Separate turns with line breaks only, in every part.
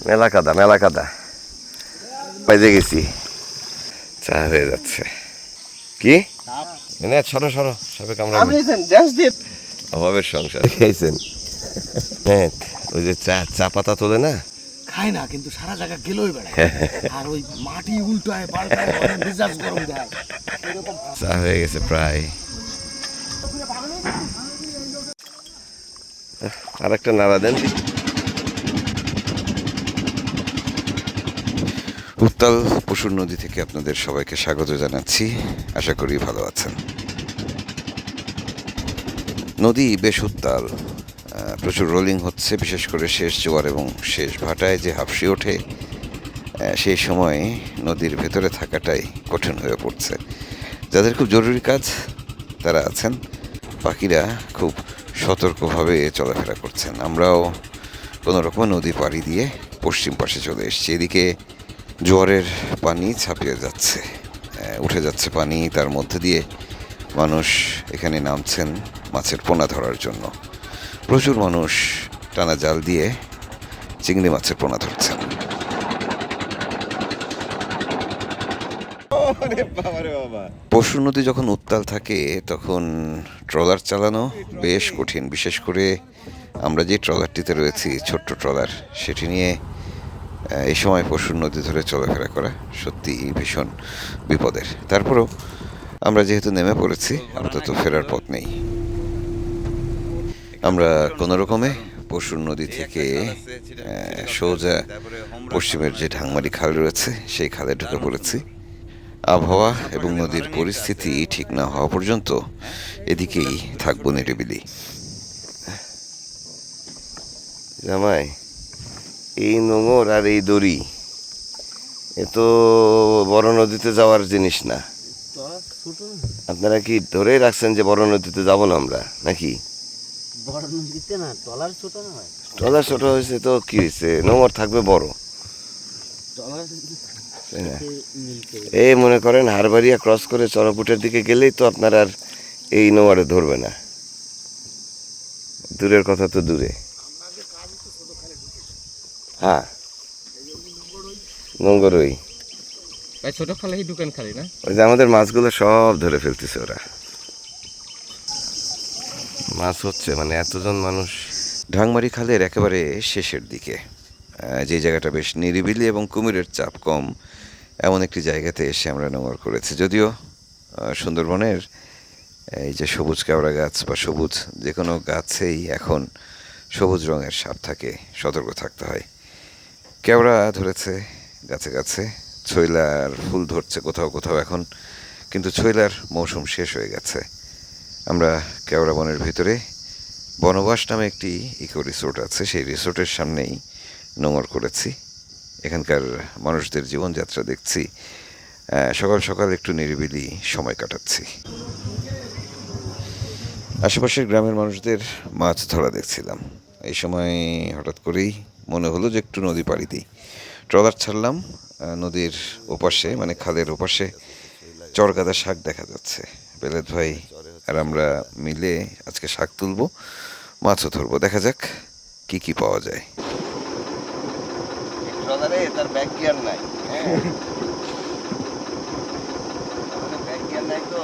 মেলা কাদা মেলা কাদা, বাইরে গেছি, চা হয়ে যাচ্ছে। কি সরো সরো, সবে কামড়াবে, অভাবের সংসার খেয়েছেন। হ্যাঁ, ওই যে চা চা পাতা তোলে না,
খায় না, কিন্তু সারা জায়গা গেলোই বেড়ায়। আর ওই মাটি উল্টায় পাল্টায়, মেজাজ গরম দেয়।
চা হয়ে গেছে প্রায়। আর একটা নাড়া দেন।
উত্তাল পশুর নদী থেকে আপনাদের সবাইকে স্বাগত জানাচ্ছি। আশা করি ভালো আছেন। নদী বেশ উত্তাল, প্রচুর রোলিং হচ্ছে, বিশেষ করে শেষ জোয়ার এবং শেষ ভাটায় যে হাঁফসে ওঠে, সেই সময় নদীর ভেতরে থাকাটাই কঠিন হয়ে পড়ছে। যাদের খুব জরুরি কাজ তারা আছেন, বাকিরা খুব সতর্কভাবে চলাফেরা করছেন। আমরাও কোনো রকম নদী পাড়ি দিয়ে পশ্চিম পাশে চলে এসেছি। এদিকে জোয়ারের পানি ছাপিয়ে যাচ্ছে, উঠে যাচ্ছে পানি, তার মধ্যে দিয়ে মানুষ এখানে নামছেন মাছের পোনা ধরার জন্য। প্রচুর মানুষ টানা জাল দিয়ে চিংড়ি মাছের পোনা ধরছেন। পশু নদী যখন উত্তাল থাকে তখন ট্রলার চালানো বেশ কঠিন। বিশেষ করে আমরা যে ট্রলারটিতে রয়েছি, ছোট্ট ট্রলার, সেটি নিয়ে এই সময় পশুর নদী ধরে চলাফেরা করা সত্যি ভীষণ বিপদের। তারপরেও আমরা যেহেতু নেমে পড়েছি, আপাতত ফেরার পথ নেই। আমরা কোনো রকমে পশুর নদী থেকে সোজা পশ্চিমের যে ঢাংমারি খাল রয়েছে সেই খালে ঢুকে পড়েছি। আবহাওয়া এবং নদীর পরিস্থিতি ঠিক না হওয়া পর্যন্ত এদিকেই থাকবো নিরিবিলি।
জামাই, এই নোঙর আর এই দড়ি এ তো বড় নদীতে যাওয়ার জিনিস না। আপনারা কি ধরেই রাখছেন যে বড় নদীতে যাব না আমরা, নাকি?
বড় নদীতে না, ট্রলার ছোট না হয়।
ট্রলার ছোট হয়েছে তো কি হয়েছে, নোঙর থাকবে বড়। এই মনে করেন হারবাড়িয়া ক্রস করে চরপুটের দিকে গেলেই তো আপনার আর এই নোঙরে ধরবে না। দূরের কথা তো দূরে। হ্যাঁ, নোংর ওই
ছোট খালেই দোকান খালি না,
ওই যে আমাদের মাছগুলো সব ধরে ফেলতেছে ওরা। মাছ হচ্ছে মানে এতজন মানুষ।
ঢাংমারি খালের একেবারে শেষের দিকে, যে জায়গাটা বেশ নিরিবিলি এবং কুমিরের চাপ কম, এমন একটি জায়গাতে এসে আমরা নোঙর করেছি। যদিও সুন্দরবনের এই যে সবুজ কেওড়া গাছ বা সবুজ যে কোনো গাছেই এখন সবুজ রঙের সাপ থাকে, সতর্ক থাকতে হয়। কেওড়া ধরেছে গাছে গাছে, ছইলার ফুল ধরছে কোথাও কোথাও এখন, কিন্তু ছইলার মৌসুম শেষ হয়ে গেছে। আমরা কেওড়া বনের ভিতরে বনবাস নামে একটি ইকো রিসোর্ট আছে, সেই রিসোর্টের সামনেই নোঙর করেছি। এখানকার মানুষদের জীবনযাত্রা দেখছি, সকাল সকাল একটু নিরিবিলি সময় কাটাচ্ছি। আশেপাশের গ্রামের মানুষদের মাছ ধরা দেখছিলাম। এই সময় হঠাৎ করেই মনে হলো যে একটু নদী পাড়ি দিই। ট্রলার ছাড়লাম, নদীর ওপাশে মানে খালের ওপাশে চরগাদা শাক দেখা যাচ্ছে। বেলায়েত ভাই আর আমরা মিলে আজকে শাক তুলবো, মাছও ধরবো। দেখা যাক কি কি পাওয়া যায়।
তার ব্যাগ গিয়ার নাই, ব্যাগ গিয়ার নাই তো।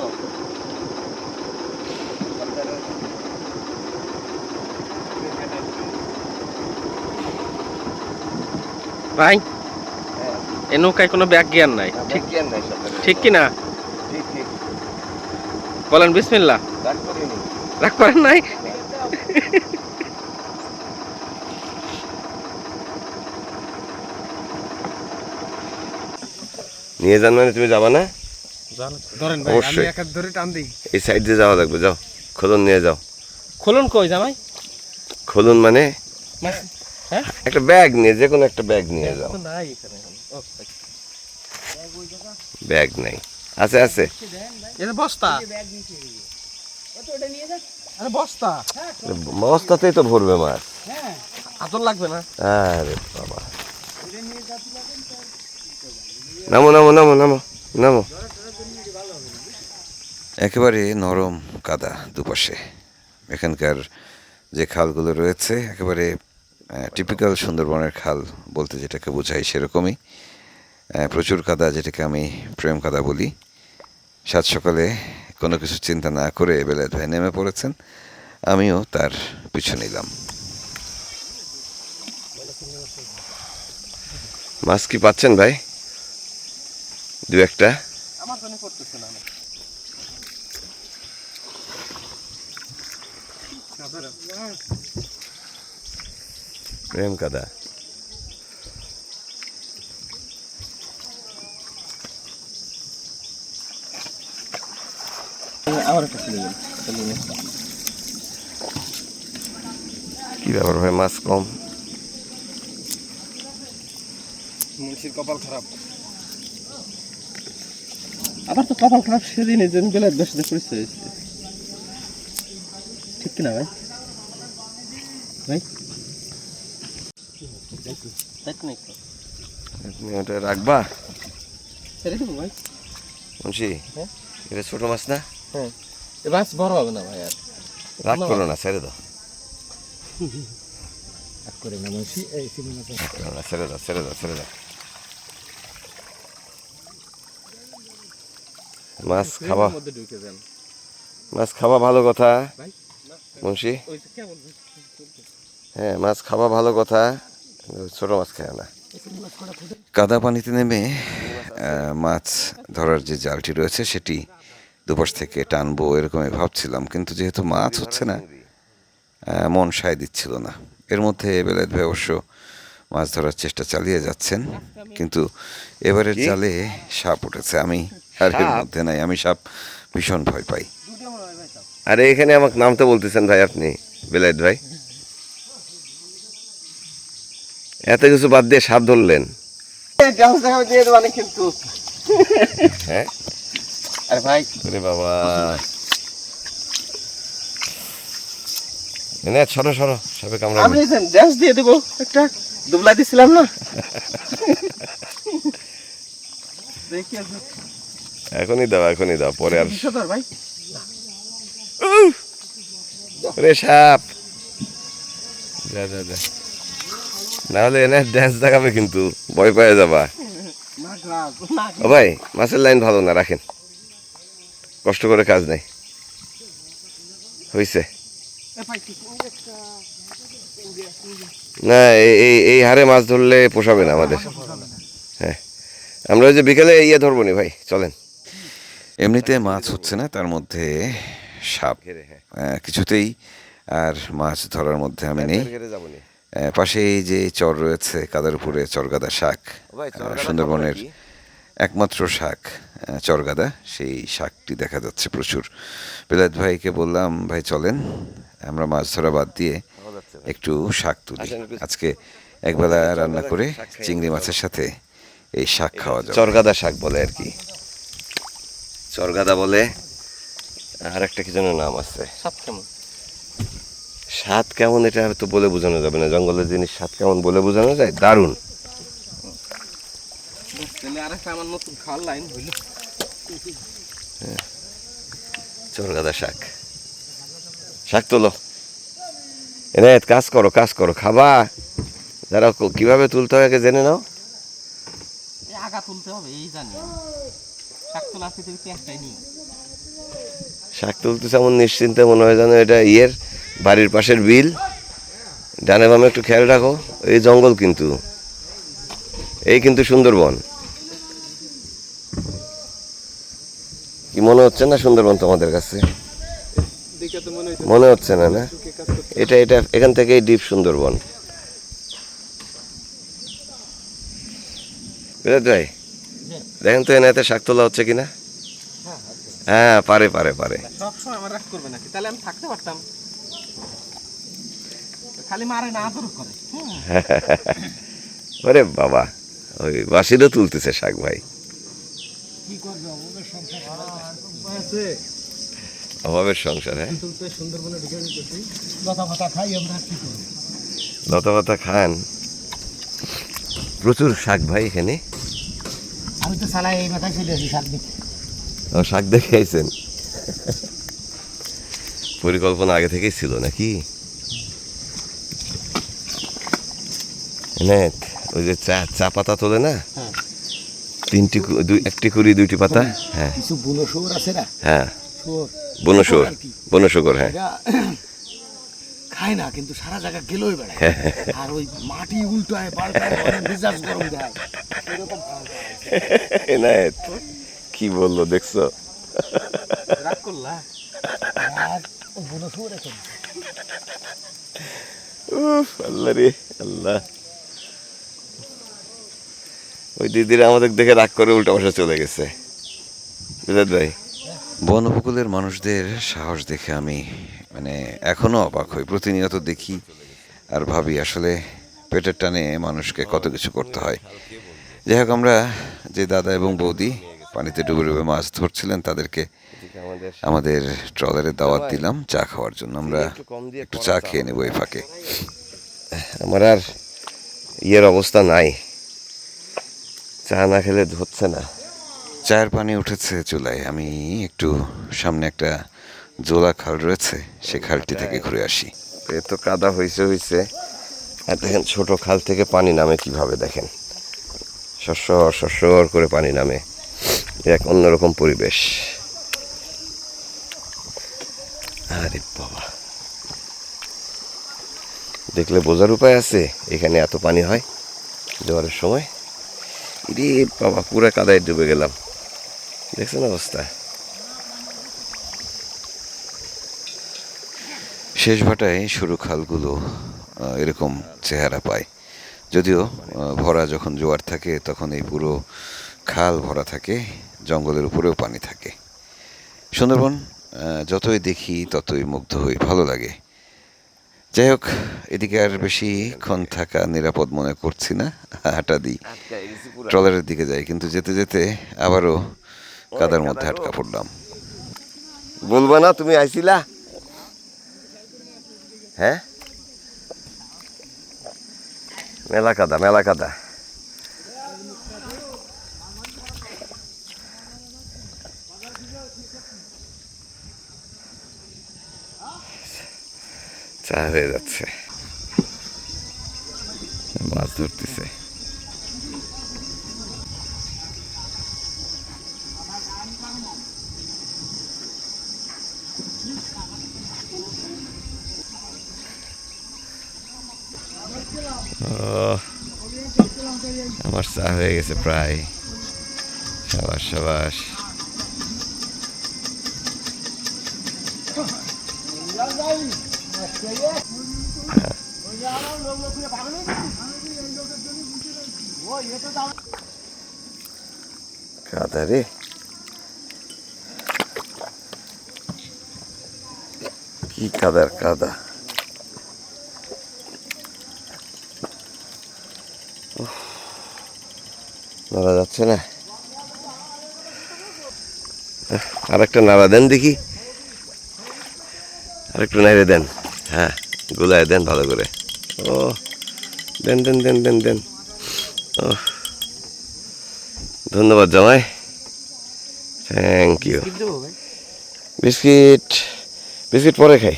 ভাই এ নৌকায় কোনো ব্যাগ জ্ঞান নাই, ঠিক ঠিক কি না?
ঠিক ঠিক
বলেন বিসমিল্লাহ। রাগ করেন নাই?
নিয়ে যান মানে তুমি যাবা না?
ধরেন ভাই, আমি এক হাত ধরে টান দিই।
এই সাইড দিয়ে যাওয়া লাগবে, যাও খোলন নিয়ে যাও।
খোলন কই জামাই?
খোলন মানে
হ্যাঁ,
একটা ব্যাগ নিয়ে, যে কোনো একটা ব্যাগ নিয়ে যাও।
নাই এখানে।
ব্যাগ নাই, আছে আছে
এটা বস্তা। আরে বস্তা,
বস্তাতেই তো ভরবে মাছ।
আতর লাগবে না?
আরে বাবা, নামো নামো নামো নামো নামো।
একেবারে নরম কাদা দুপাশে। এখানকার যে খালগুলো রয়েছে একেবারে টিপিক্যাল সুন্দরবনের খাল বলতে যেটাকে বোঝাই সেরকমই। প্রচুর কাদা, যেটাকে আমি প্রেম কাদা বলি। সাত সকালে কোনো কিছু চিন্তা না করে বেলায়েত ভাই নেমে পড়েছেন, আমিও তার পিছু নিলাম।
মাছ কি পাচ্ছেন ভাই? দু একটা?
আমার জন্য করতেছে না।
প্রেম কাদা।
আমার একটা ছিল
কি ব্যাপার ভাই, মাছ কম?
মুন্সির কপাল খারাপ। আবার তো কপাল খারাপ সেদিনই যেন বেলায়েত বেশ পরিচয় হয়েছে, ঠিক কিনা ভাই? ভাই
তুমি ওটা রাখবা
ছেড়ে দেবো ভাই।
মুন্সি,
হ্যাঁ?
এটা ছোট মাছ না?
হ্যাঁ, এ মাছ বড় হবে না ভাই। আর
রাগ করো না, ছেড়ে দাও।
রাগ করে না মুন্সি, এই চিংড়ি মাছ
রাগ করো না, ছেড়ে দাও, ছেড়ে দাও, ছেড়ে দাও। মাছ খাওয়া,
মধ্যে ঢুকে যান
মাছ খাওয়া ভালো কথা
ভাই।
মুন্সি।
ওই যে কেমন
হ্যাঁ, মাছ খাওয়া ভালো কথা, ছোট মাছ খায় না।
কাদা পানিতে নেমে মাছ ধরার যে জালটি রয়েছে সেটি দুপাশ থেকে টানবো এরকমই ভাবছিলাম, কিন্তু যেহেতু মাছ হচ্ছে না, মন সায় দিচ্ছিল না। এর মধ্যে বেলায়েত ভাই অবশ্য মাছ ধরার চেষ্টা চালিয়ে যাচ্ছেন, কিন্তু এবারের জালে সাপ উঠেছে। আমি আর এর মধ্যে নাই, আমি সাপ ভীষণ ভয় পাই।
আরে এখানে আমাকে নামতে বলতেছেন ভাই আপনি, বেলায়েত ভাই? এত কিছু বাদ দিয়ে সাপ ধরলেন?
কিন্তু
হ্যাঁ
আরে ভাই,
ওরে বাবা, এনে সরো সরো, সাপে কামড়াবে।
আমি ড্যান্স দিয়ে দেবো একটা, দুবলা দিছিলাম না? দেখি
এখনই দাও, এখনই দাও, পরে আর।
বিষধর ভাই।
রে সাপ, যা যা যা, নাহলে এনে ড্যান্স দেখাবে কিন্তু, ভয় পেয়ে যাবা। ও ভাই, মাছের লাইন ভালো না, রাখেন, কষ্ট করে কাজ নেই, হয়েছে না? এই হারে মাছ ধরলে পোষাবে না আমাদের। হ্যাঁ, আমরা ওই যে বিকেলে ইয়ে ধরবো নি ভাই, চলেন।
এমনিতে মাছ হচ্ছে না, তার মধ্যে সাপ, কিছুতেই আর মাছ ধরার মধ্যে আমি নেই। পাশেই যে চর রয়েছে, কাদার উপরে চরগাদা শাক, সুন্দরবনের একমাত্র শাক চরগাদা, সেই শাকটি দেখা যাচ্ছে প্রচুর। বেলায়েত ভাইকে বললাম, ভাই চলেন আমরা মাছ ধরা বাদ দিয়ে একটু শাক তুলি। আজকে একবেলা রান্না করে চিংড়ি মাছের সাথে এই শাক খাওয়া যাবে।
চরগাদা শাক বলে আর কি, চরগাদা বলে, আর একটা কি যেন নাম আছে।
সাপ কেমন?
স্বাদ কেমন এটা তো বলে বোঝানো যাবে না, জঙ্গলের জিনিস স্বাদ কেমন বলে বোঝানো যায়? দারুণ।
আরেকটা আমার নতুন খাওয়ার লাইন হইল।
চরগাদা শাক, শাক তোলো, এনে কাজ করো, কাজ করো, খাবা। যারা কিভাবে তুলতে হয় আগে জেনে নাও।
আগা তুলতে হবে এই জানি, শাক তোলা একটাই নিয়ে
শাক তুলতেছে এমন নিশ্চিন্তে মনে হয় যেন এটা ইয়ের বাড়ির পাশের বিল। ডানে বামে একটু খেয়াল রাখো, এই জঙ্গল কিন্তু, এই কিন্তু সুন্দরবন। কি মনে হচ্ছে না সুন্দরবন তোমাদের কাছে? মনে হচ্ছে না? না, এটা এটা এখান থেকেই ডিপ সুন্দরবন। বেলায়েত ভাই, দেখেন তো এনাতে শাক তোলা হচ্ছে কিনা। হ্যাঁ, পারে পারে পারে।
সবসময় আমার রাগ করবে নাকি? তাহলে আমি থাকতে পারতাম। খালি মারে না, আদর করে।
ওরে বাবা, ওই বাসিরও তুলতেছে শাক ভাই।
কি করবে, অভাবের সংসার
অভাবের সংসার। হ্যাঁ,
সুন্দরবনে ঢুকে যেতেছি, লতা পাতা খাই আমরা, কি করবো?
লতা পাতা খান, প্রচুর শাক ভাই এখানে।
আমি তো সালাই এই মাথায় চলে আসি শাক দিতে।
ও, শাক দেখে আইছেন? পরিকল্পনা আগে থেকেই ছিল নাকি? হ্যাঁ ওই যে চা চা পাতা তোলে না,
হ্যাঁ।
একটি কুড়ি 2টি পাতা, হ্যাঁ
কিছু বুনো শুয়োর আছে না,
হ্যাঁ
শুয়োর
বনশুয়োর,
আর কি।
বনশুকর, হ্যাঁ
এরা খায় না কিন্তু সারা জায়গা গেলোই বেড়ায়, আর ওই মাটি উল্টায় পাল্টায় ঘরে মেজাজ গরম দেয় এরকম
এনায়েত কি বললো দেখছো?
রাগ করলা। আর ওই বুনো শুয়োর এখন
উফ, আল্লাহ রে আল্লাহ। ওই দিদিরা আমাদের দেখে রাগ করে উল্টা পাশে চলে গেছে। বিরাট ভাই,
বন উপকূলের মানুষদের সাহস দেখে আমি মানে এখনো অবাক হই। প্রতিনিয়ত দেখি আর ভাবি আসলে পেটের টানে মানুষকে কত কিছু করতে হয়। যাই হোক, আমরা যে দাদা এবং বৌদি পানিতে ডুবে ডুবে মাছ ধরছিলেন তাদেরকে আমাদের ট্রলারে দাওয়াত দিলাম চা খাওয়ার জন্য। আমরা একটু চা খেয়ে নেবো এই ফাঁকে।
আমার আর ইয়ের অবস্থা নাই, চা না খেলে হচ্ছে না।
চায়ের পানি উঠেছে চুলায়। আমি একটু সামনে একটা জোলা খাল রয়েছে, সে খালটি থেকে ঘুরে আসি।
এত কাদা হয়েছে আর দেখেন ছোট খাল থেকে পানি নামে কিভাবে, দেখেন শস্যর করে পানি নামে, এক অন্যরকম পরিবেশ। আরে বাবা, দেখলে বোঝার উপায় আছে এখানে এত পানি হয় জোয়ারের সময়। রে বাবা, পুরা কাদায় ডুবে গেলাম, দেখছেন অবস্থা।
শেষ ভাটায় সরু খালগুলো এরকম চেহারা পায়। যদিও ভরা যখন জোয়ার থাকে তখন এই পুরো খাল ভরা থাকে, জঙ্গলের উপরেও পানি থাকে। সুন্দরবন যতই দেখি ততই মুগ্ধ হই, ভালো লাগে। যাই হোক, এদিকে আর বেশিক্ষণ থাকা নিরাপদ মনে করছি না, হাঁটা দিই, ট্রলারের দিকে যাই। কিন্তু যেতে যেতে আবারও কাদার মধ্যে আটকা পড়লাম।
বলবা না তুমি আইছিলা? হ্যাঁ, মেলা কাদা মেলা কাদা। চা হয়ে যাচ্ছে, মাছ ধরতেছে। আমার চা হয়ে গেছে প্রায়। সাবাস সাবাস। কাদা রে, কি কাদার কাদা। নাড়া যাচ্ছে না, আরেকটা নাড়া দেন দেখি, আরেকটু নাড়ে দেন, হ্যাঁ গুলায় দেন ভালো করে। ও দেন দেন দেন দেন দেন। ও ধন্যবাদ জামাই, থ্যাংক ইউ। বিস্কিট বিস্কিট পরে খাই,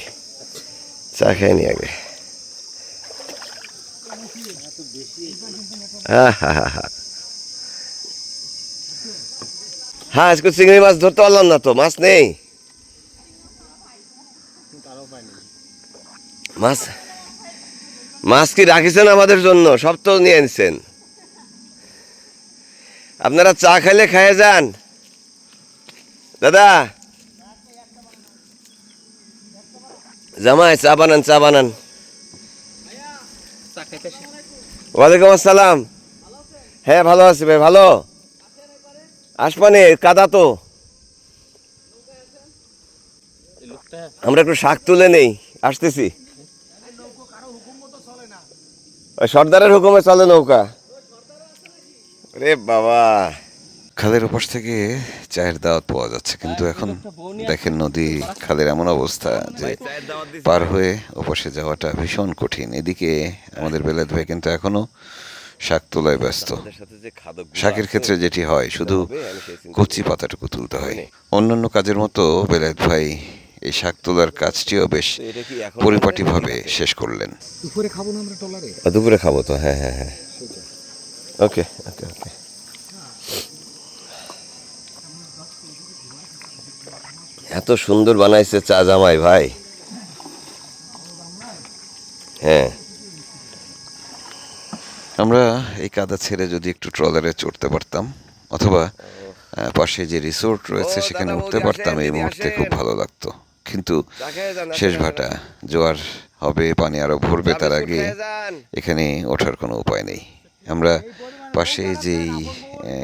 চা খাই নি আগে। হ্যাঁ হ্যাঁ হ্যাঁ হ্যাঁ হ্যাঁ, আজকে চিংড়ি মাছ ধরতে পারলাম না তো, মাছ নেই। মাছ মাছ কি রাখিছেন আমাদের জন্য? সব তো নিয়ে নিছেন। আপনারা চা খাইলে খাইয়ে যান। দাদা জামাই চা বানান, চা বানান। ওয়ালাইকুম আসসালাম। হ্যাঁ ভালো আছি ভাই, ভালো। আসমানে কাদা তো, আমরা একটু শাক তুলে নেই, আসতেছি। ওই সর্দারের হুকুমে চলে নৌকা। রে বাবা,
খালের ওপাশ থেকে চায়ের দাওয়াত পাওয়া যাচ্ছে, কিন্তু এখন দেখেন নদী খালের এমন অবস্থা যে পার হয়ে ওপাশে যাওয়াটা ভীষণ কঠিন। এদিকে আমাদের বেলায়েত ভাই কিন্তু এখনো শাক তোলায় ব্যস্ত। শাকের ক্ষেত্রে যেটি হয়, শুধু কচি পাতাটুকু তুলতে হয়। অন্যান্য কাজের মতো বেলায়েত ভাই এই শাক তোলার কাজটিও বেশ
এটা কি এখন
পরিপাটিভাবে শেষ করলেন।
দুপুরে খাবো না আমরা ট্রলারে?
দুপুরে খাবো তো, হ্যাঁ হ্যাঁ হ্যাঁ। ওকে ওকে ওকে। এত সুন্দর বানাইছে চা জামাই ভাই। হ্যাঁ,
আমরা এই কাদা ছেড়ে যদি একটু ট্রলারে চড়তে পারতাম, অথবা পাশে যে রিসোর্ট রয়েছে সেখানে উঠতে পারতাম, এই মুহূর্তে খুব ভালো লাগতো। কিন্তু শেষ ভাটা, জোয়ার হবে, পানি আরো ভরবে, তার আগে এখানে ওঠার কোনো উপায় নেই। আমরা পাশে যেই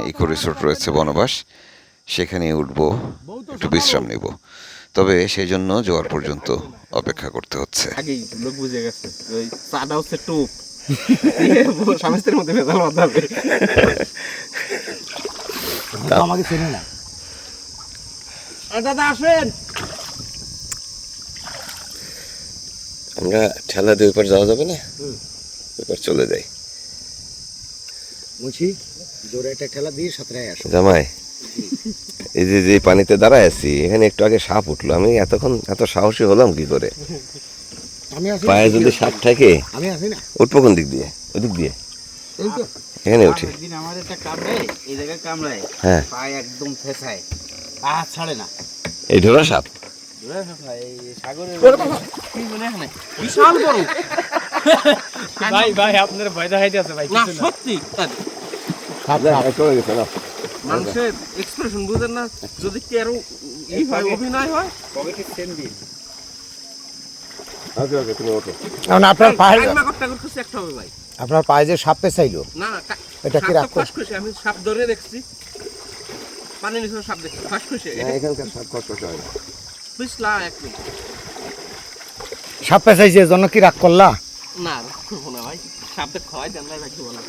ইকো রিসোর্ট রয়েছে বনবাস, সেখানে উঠবো, একটু বিশ্রাম নেব। তবে সেই জন্য জোয়ার পর্যন্ত অপেক্ষা করতে হচ্ছে।
আগেই লোক বুঝে গেছে ওই চাটা হচ্ছে টুপ স্বামী স্ত্রীর মধ্যে ভেজাল বাঁধাবে।
আমাকে চেনে না।
দাদা আসেন।
আমরা ঠেলা দিয়ে ওইপার যাওয়া যাবে না? ওইপার চলে যাই।
বলছি জোরে একটা ঠেলা দিয়ে সাঁতরায় আসো।
জামাই, এই যে যে পানিতে দাঁড়ায় আছি, এখানে একটু আগে সাপ উঠলো। আমি এতক্ষণ এত সাহসী হলাম কি করে?
আমি আসি।
পায়ে যদি সাপ থাকে
আমি আসি না।
উঠবো কোন দিক দিয়ে? ওদিক দিয়ে
এই তো
এখানে উঠি।
একদিন আমার একটা কামড়ায়, এই জায়গায় কামড়ায়,
হ্যাঁ,
পায়ে একদম ফেসায়, ছাড়ে না।
এই ঢোরা সাপ।
এই সাগরের
কি মনে হয় বিশাল বড়।
ভাই ভাই আপনার ভয় দেখাইতে আছে ভাই।
না সত্যি
চলে গেছে না।
মানুষের এক্সপ্রেশন বুঝেন না, যদি কারো এই হয় অভিনয় হয়।
পকেটে সেন দিন।
ওকে ওকে, তুমি ওঠো।
এখন আপনার পায়ে
টাকা করতে একটা হবে ভাই।
আপনার পায়ে যে সাপ পেছাইলো,
না না
এটা কি রাখ
ফাঁস খুশি, আমি সাপ ধরে দেখছি, পানি নিচে সাপ দেখছি, ফাঁস খুশি
এখানকার সাপ কষ্ট হয় না।
বুঝলা এক মিনিট।
সাপ পেছাইছে জন্য কি রাগ করলা?
না রাখবো না ভাই, সাপে খাওয়াই দেন না, রাখবো না।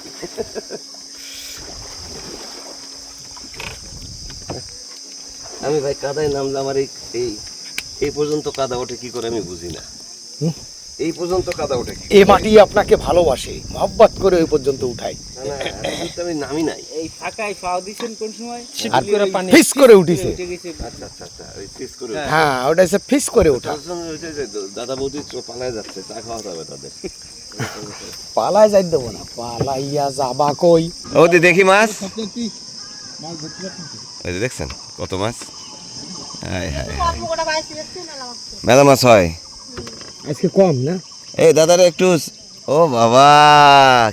আমি ভাই কাদায় নামলে আমার এই পর্যন্ত কাদা ওঠে কি করে আমি বুঝি না। এই পর্যন্ত কাদা ওঠে কি?
এ মাটি আপনাকে ভালোবাসে, মহব্বত করে ওই পর্যন্ত উঠাই।
না না, এত দূর তো আমি নামি নাই।
এই ফাঁকায় পাও দিছেন কোন সময়?
আর ফিস করে উঠিছে।
উঠে গেছে।
আচ্ছা আচ্ছা আচ্ছা, ওই ফিস করে
হ্যাঁ, ওটা হচ্ছে ফিস করে ওঠা।
দাদা বৌদি পালায় যাচ্ছে, চা খাওয়াতে হবে তাদের।
পালায় যাই দেবো না, পালাইয়া যাবা কই?
বৌদি দেখি মাছ। ওই যে দেখছেন কত মাছ। হায় হায়, মেলা মাছ হয়
আজকে কম না?
এই দাদারা একটু। ও বাবা,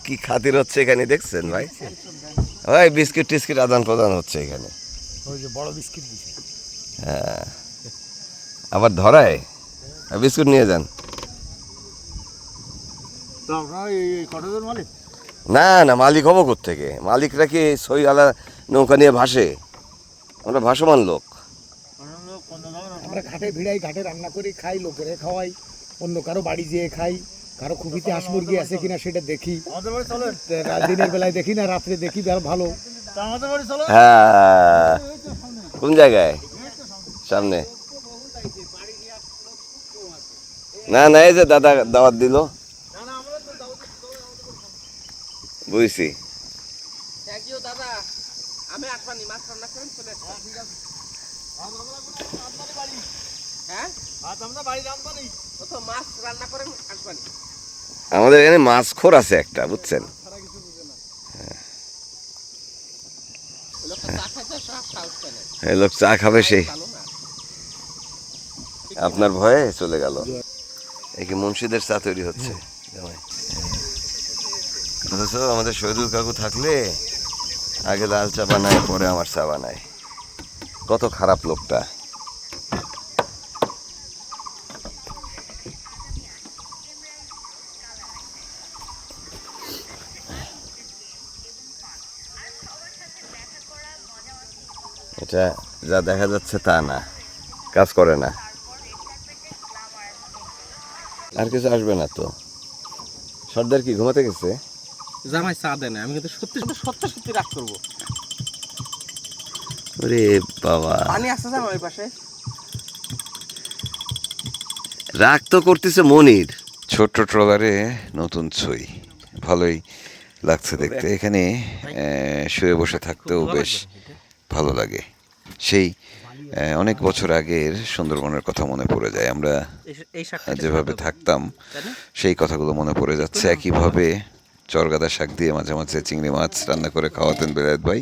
কি খাতির হচ্ছে এখানে দেখছেন ভাই? ওই বিস্কিট টিস্কিট আদান প্রদান হচ্ছে এখানে।
ওই যে বড় বিস্কিট দিছে।
হ্যাঁ, আবার ধরায় বিস্কুট নিয়ে যান।
তো আপনারা এই কতজন মালিক?
না না, মালিক হবো কোত্থেকে? মালিকরা কি সই আলা নৌকা নিয়ে ভাসে? আমরা ভাসমান লোক।
আমরা ঘাটে ভিড়াই, ঘাটে রান্না করি, খাই, লোকেরে খাওয়াই, অন্য কারো বাড়ি যেয়ে খাই, কারো খুবিতে হাঁস মুরগি আছে কিনা সেটা দেখি। দিনের বেলায় দেখি না, রাত্রে দেখি, ভালো।
হ্যাঁ, কোন জায়গায়? সামনে। না না, এই যে দাদা দাওয়াত দিল, বুঝছি।
থ্যাংক ইউ দাদা, আমি আসবানি, মাছ রান্না করেন চলে আসবেন। হ্যাঁ ও তো মাছ রান্না করেন আসবানি।
আমাদের এখানে মাছখোর আছে একটা, বুঝছেন? এই লোক চা খাবে সেই, আপনার ভয়ে চলে গেল। এই কি মুন্সিদের চা তৈরি হচ্ছে অথচ আমাদের শহীদুল কাকু থাকলে আগে লাল চা বানায়, পরে আমার চা বানায়। কত খারাপ লোকটা। এটা যা দেখা যাচ্ছে তা না, কাজ করে না। আর কিছু আসবে না তো? সর্দার কি ঘুমাতে গেছে?
জামাই চা দেয় না, আমি কিন্তু সত্যি সত্যি সত্যি রাগ করবো।
ওরে বাবা,
পানি আসছে জানো ওই পাশে?
রাগ তো করতেছে মনির।
ছোট্ট ট্রলারে নতুন ছই, ভালোই লাগছে দেখতে। এখানে শুয়ে বসে থাকতেও বেশ ভালো লাগে। সেই অনেক বছর আগের সুন্দরবনের কথা মনে পড়ে যায়। আমরা
এই শাকটা
যেভাবে থাকতাম সেই কথাগুলো মনে পড়ে যাচ্ছে। একইভাবে চরগাদা শাক দিয়ে মাঝে মাঝে চিংড়ি মাছ রান্না করে খাওয়াতেন বেলায়েত ভাই।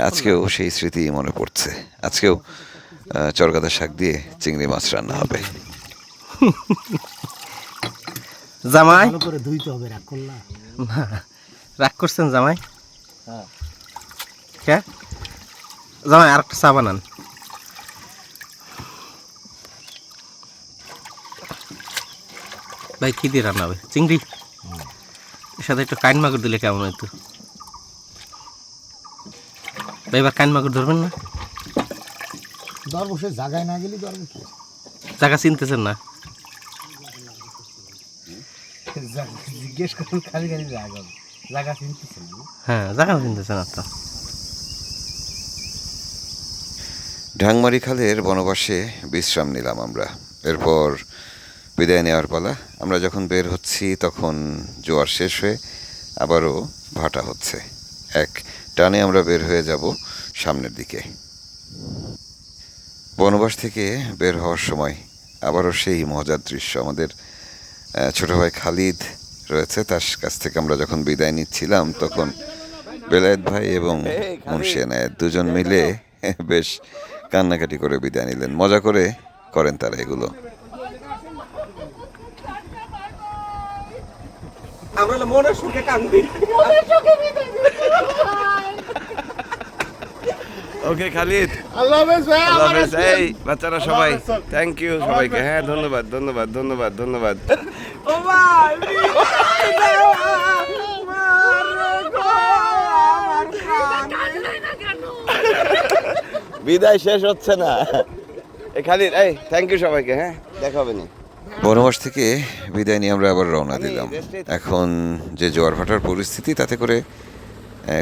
আজকেও সেই স্মৃতি মনে পড়ছে। আজকেও চরগাদা শাক দিয়ে চিংড়ি মাছ রান্না হবে।
জামাই
ভালো করে ধুইতে হবে, রাগ করলা।
রাগ করছেন জামাই? হ্যাঁ জামাই আর একটা চা বানান। ভাই কি দিয়ে রান্না হবে? চিংড়ি, এর সাথে একটু কাইন মাগুর দিলে কেমন হইতো? ভাই এবার কাইন মাগুর ধরবেন না?
ধরবো, সে জায়গায় না গেলে ধরবো কি?
জায়গা চিনতেছেন না?
জিজ্ঞেস করুন, খালি খালি রাগ হবে, জায়গা চিনতেছেন না?
হ্যাঁ জায়গা চিনতেছেন না তো।
ঢাংমারি খালের বনবাসে বিশ্রাম নিলাম আমরা। এরপর বিদায় নেওয়ার পালা। আমরা যখন বের হচ্ছি তখন জোয়ার শেষ হয়ে আবারও ভাটা হচ্ছে। এক টানে আমরা বের হয়ে যাব সামনের দিকে। বনবাস থেকে বের হওয়ার সময় আবারও সেই মজার দৃশ্য। আমাদের ছোট ভাই খালিদ রয়েছে, তার কাছ থেকে আমরা যখন বিদায় নিচ্ছিলাম তখন বেলায়েত ভাই এবং মুন্সি এনায়েত দুজন মিলে বেশ কান্নাকাটি করে বিদায় নিলেন। মজা করে করেন তারা এগুলো।
আমরা মনের সুখে কান্দি।
ওকে খালিদ,
আল্লাহ হাফেজ ভাই,
আল্লাহ হাফেজ। এই বাচ্চারা সবাই থ্যাংক ইউ সবাইকে। হ্যাঁ ধন্যবাদ ধন্যবাদ ধন্যবাদ ধন্যবাদ। বিদায় শেষ হচ্ছে না। এই খালিদ, এই থ্যাংক ইউ সবাইকে। হ্যাঁ দেখা হবে নি।
বনবাস থেকে বিদায় নিয়ে আমরা আবার রওনা দিলাম। এখন যে জোয়ার ভাটার পরিস্থিতি, তাতে করে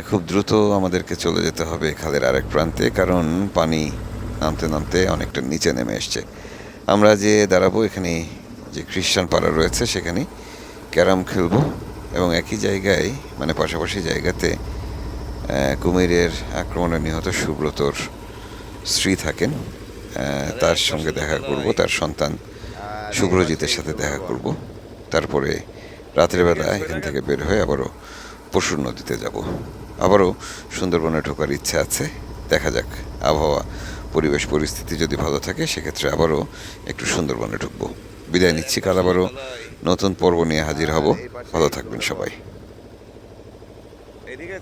খুব দ্রুত আমাদেরকে চলে যেতে হবে খালের আরেক প্রান্তে, কারণ পানি নামতে নামতে অনেকটা নিচে নেমে এসছে। আমরা যে দাঁড়াবো এখানে যে খ্রিস্টান পাড়া রয়েছে সেখানে ক্যারাম খেলবো এবং একই জায়গায় মানে পাশাপাশি জায়গাতে কুমিরের আক্রমণে নিহত সুব্রতর স্ত্রী থাকেন, তার সঙ্গে দেখা করব, তার সন্তান শুভ্রজিতের সাথে দেখা করব। তারপরে রাতের বেলা এখান থেকে বের হয়ে আবারও পশুর নদীতে যাব। আবারও সুন্দরবনে ঢোকার ইচ্ছা আছে। দেখা যাক, আবহাওয়া পরিবেশ পরিস্থিতি যদি ভালো থাকে সেক্ষেত্রে আবারও একটু সুন্দরবনে ঢুকবো। বিদায় নিচ্ছি, কাল আবারও নতুন পর্ব নিয়ে হাজির হব। ভালো থাকবেন সবাই।
এদিকে